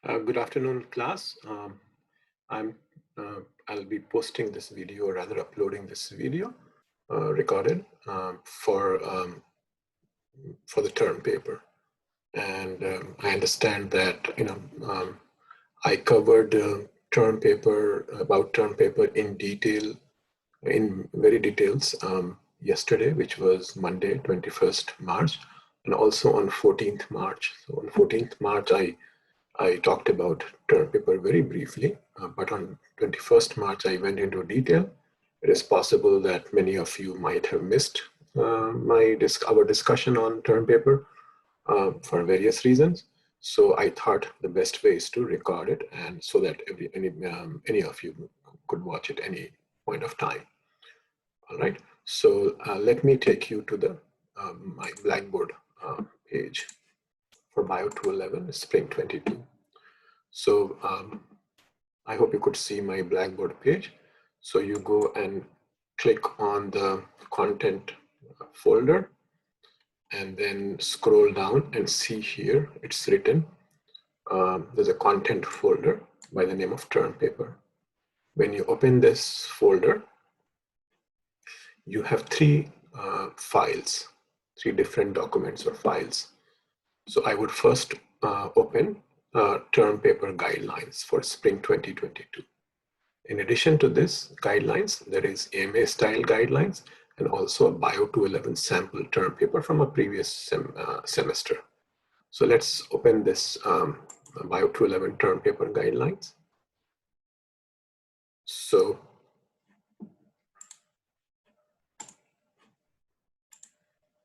Good afternoon, class. I'm I'll be posting this video, or rather uploading this video, recorded for the term paper. And I understand that I covered term paper in detail, in very details yesterday, which was Monday, 21st March, and also on 14th March. So on 14th March, I talked about term paper very briefly, but on 21st March, I went into detail. It is possible that many of you might have missed our discussion on term paper for various reasons. So I thought the best way is to record it, and so that any of you could watch it any point of time. All right. So let me take you to the my Blackboard page for BIO211, Spring 22. So I hope you could see my Blackboard page. So you go and click on the content folder and then scroll down and see here it's written. There's a content folder by the name of term paper. When you open this folder, you have three files, three different documents or files. So I would first open term paper guidelines for spring 2022. In addition to this guidelines, there is AMA style guidelines and also a BIO211 sample term paper from a previous semester. So let's open this BIO211 term paper guidelines. So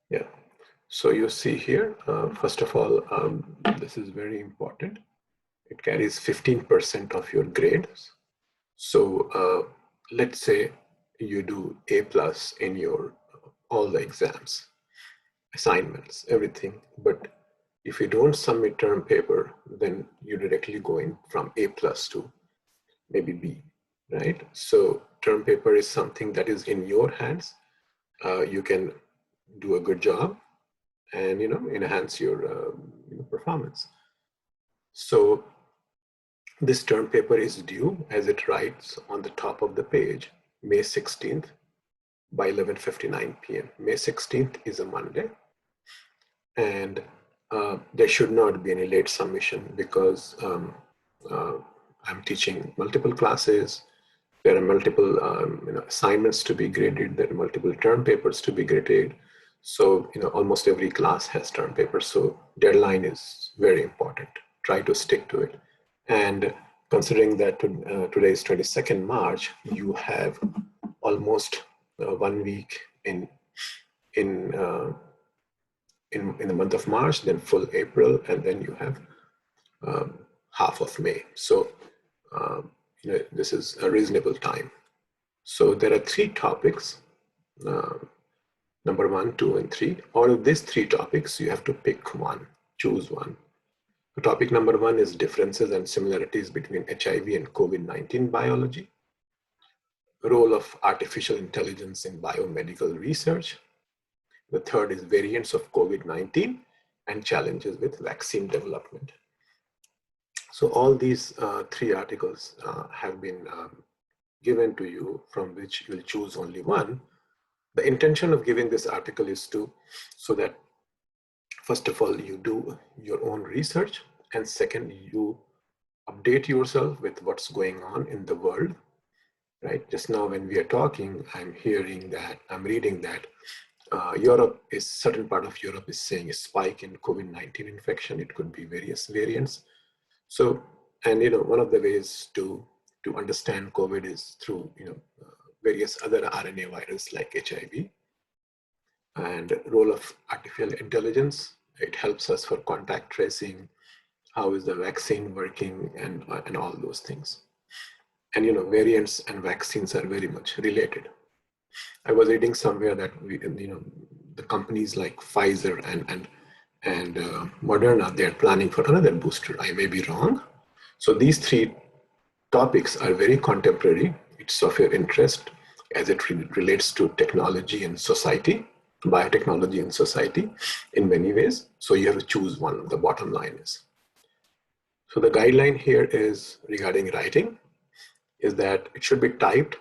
yeah, so you see here, first of all, this is very important. It carries 15% of your grades. So let's say you do A+ in your all the exams, assignments, everything. But if you don't submit term paper, then you directly go in from A+ to maybe B, right? So term paper is something that is in your hands. You can do a good job and enhance your performance. So this term paper is due, as it writes on the top of the page, May 16th by 11:59 p.m. May 16th is a Monday, and there should not be any late submission because I'm teaching multiple classes. There are multiple assignments to be graded. There are multiple term papers to be graded. So almost every class has term papers. So deadline is very important. Try to stick to it. And considering that today is 22nd March, you have almost 1 week in the month of March, then full April, and then you have half of May. So this is a reasonable time. So there are three topics, number 1, 2, and 3. Out of these three topics, you have to pick one, choose one. The topic number 1 is differences and similarities between HIV and COVID-19 biology, role of artificial intelligence in biomedical research. The third is variants of COVID-19 and challenges with vaccine development. So all these three articles have been given to you, from which you'll choose only one. The intention of giving this article is so that first of all, you do your own research, and second, you update yourself with what's going on in the world, right? Just now when we are talking, I'm reading that certain part of Europe is saying a spike in COVID-19 infection. It could be various variants. So, and one of the ways to understand COVID is through various other RNA viruses like HIV. And role of artificial intelligence, it helps us for contact tracing, how is the vaccine working, and all those things. And variants and vaccines are very much related. I was reading somewhere that the companies like Pfizer and Moderna, they're planning for another booster. I may be wrong. So these three topics are very contemporary. It's of your interest as it relates to technology and society, biotechnology and society in many ways. So you have to choose one, the bottom line is. So the guideline here is regarding writing is that it should be typed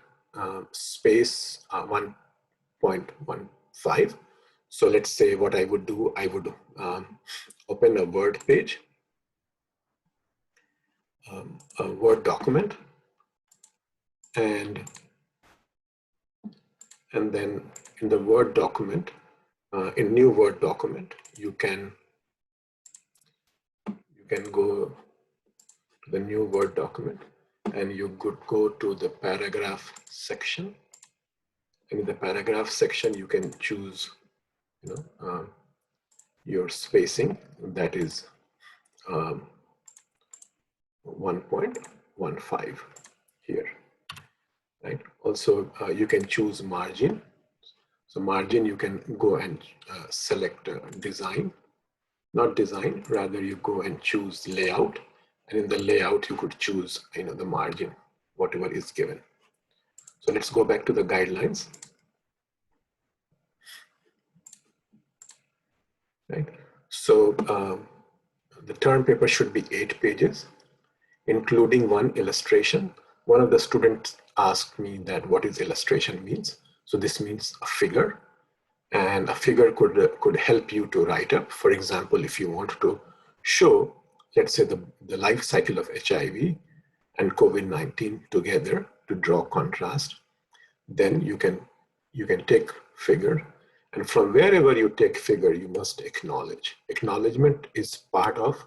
space 1.15. So let's say what I would do, I would open a Word page, a Word document, and then in the Word document, in new Word document, you can go to the new Word document, and you could go to the paragraph section. And in the paragraph section, you can choose, your spacing, that is 1.15 here, right? Also, you can choose margin. So margin, you can go and select design, not design, rather you go and choose layout. And in the layout, you could choose, the margin, whatever is given. So let's go back to the guidelines, right? So the term paper should be 8 pages, including one illustration. One of the students asked me that what is illustration means. So this means a figure, and a figure could help you to write up. For example, if you want to show, let's say the life cycle of HIV and COVID-19 together to draw contrast, then you can take figure, and from wherever you take figure, you must acknowledge. Acknowledgement is part of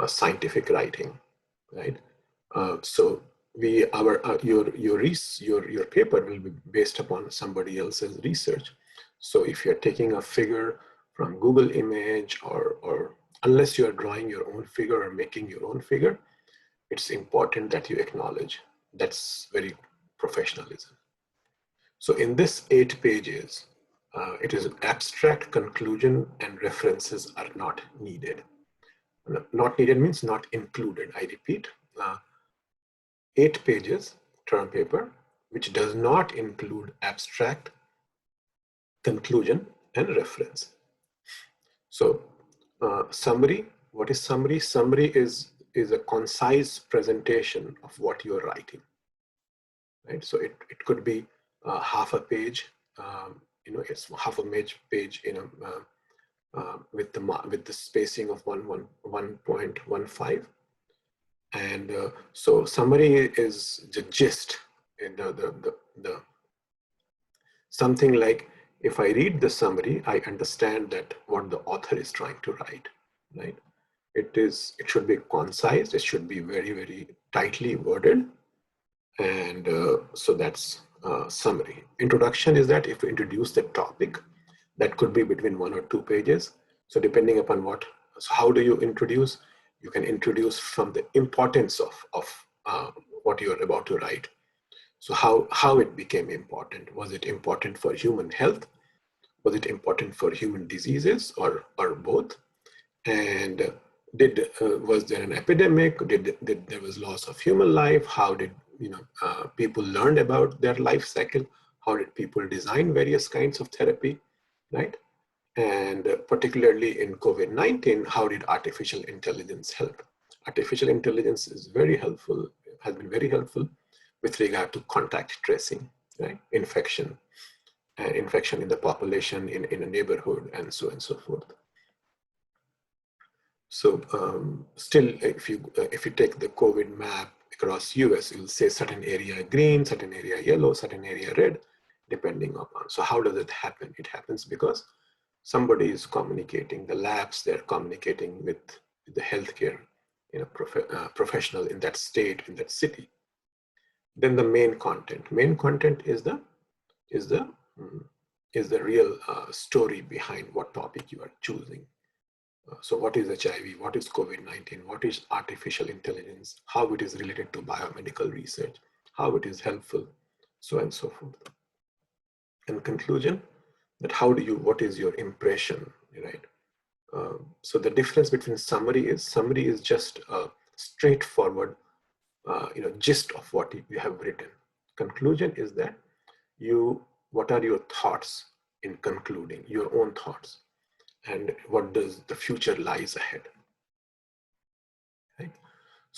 scientific writing, right? So your paper will be based upon somebody else's research. So if you're taking a figure from Google image, or unless you are drawing your own figure or making your own figure, it's important that you acknowledge. That's very professionalism. So in this 8 pages, it is abstract, conclusion, and references are not needed. Not needed means not included. I repeat, 8 pages term paper, which does not include abstract, conclusion, and reference. So summary, what is summary? Summary is a concise presentation of what you're writing, right? So it could be half a page, it's half a page, with the spacing of 1.15. And so summary is the gist, and the something like, if I read the summary, I understand that what the author is trying to write, right? It should be concise, it should be very, very tightly worded. And so that's summary. Introduction is that if you introduce the topic, that could be between 1 or 2 pages. So depending upon so how do you introduce? You can introduce from the importance of what you're about to write. So how it became important. Was it important for human health? Was it important for human diseases, or both? And was there an epidemic? Did there was loss of human life? How did people learn about their life cycle? How did people design various kinds of therapy, right? And particularly in COVID-19, how did artificial intelligence help? Artificial intelligence is very helpful, has been very helpful with regard to contact tracing, right? Infection in the population, in a neighborhood, and so on and so forth. So still, if you take the COVID map across US, you'll say certain area green, certain area yellow, certain area red, depending upon. So how does it happen? It happens because somebody is communicating, the labs, they're communicating with the healthcare professional in that state, in that city. Then the main content is the real story behind what topic you are choosing. So what is HIV? What is COVID-19? What is artificial intelligence? How it is related to biomedical research? How it is helpful? So on and so forth. In conclusion, that what is your impression, right? So the difference between summary is just a straightforward, gist of what you have written. Conclusion is that what are your thoughts in concluding, your own thoughts, and what does the future lies ahead, right?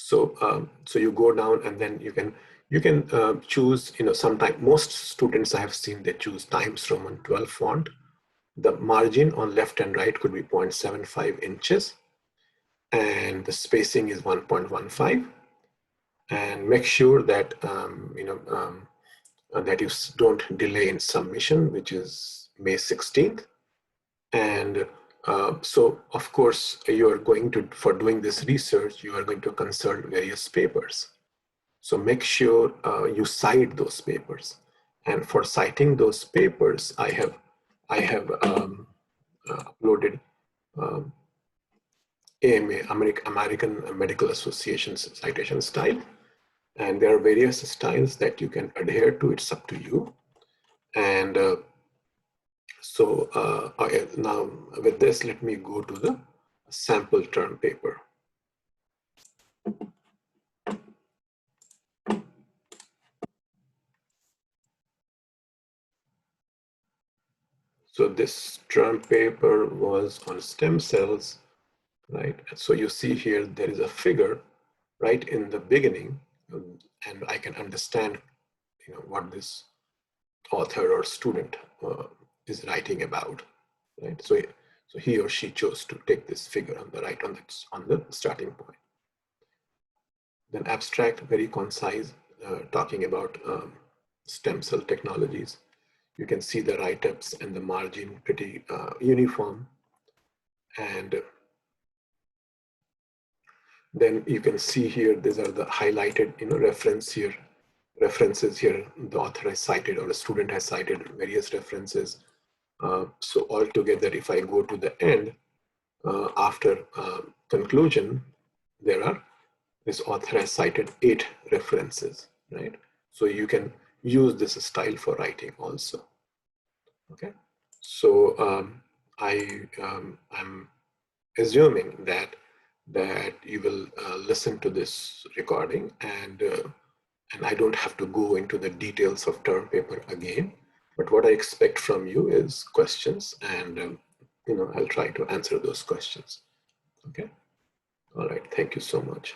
So you go down, and then you can choose, sometime most students I have seen, they choose Times Roman 12 font. The margin on left and right could be 0.75 inches, and the spacing is 1.15. And make sure that that you don't delay in submission, which is May 16th. And so, of course, you are going to, for doing this research, you are going to consult various papers. So make sure you cite those papers. And for citing those papers, I have uploaded AMA, American Medical Association's citation style. And there are various styles that you can adhere to. It's up to you. And now with this, let me go to the sample term paper. So this term paper was on stem cells, right? So you see here, there is a figure right in the beginning, and I can understand, what this author or student is writing about, right? So he or she chose to take this figure on the right, on the starting point. Then abstract, very concise, talking about stem cell technologies. You can see the write-ups and the margin pretty uniform. And then you can see here, these are the highlighted, references here. The author has cited, or a student has cited various references. So altogether, if I go to the end, after conclusion, this author has cited 8 references, right? So you can use this style for writing also. Okay, so I'm assuming that you will listen to this recording, and I don't have to go into the details of term paper again. But what I expect from you is questions, and I'll try to answer those questions. Okay. All right. Thank you so much.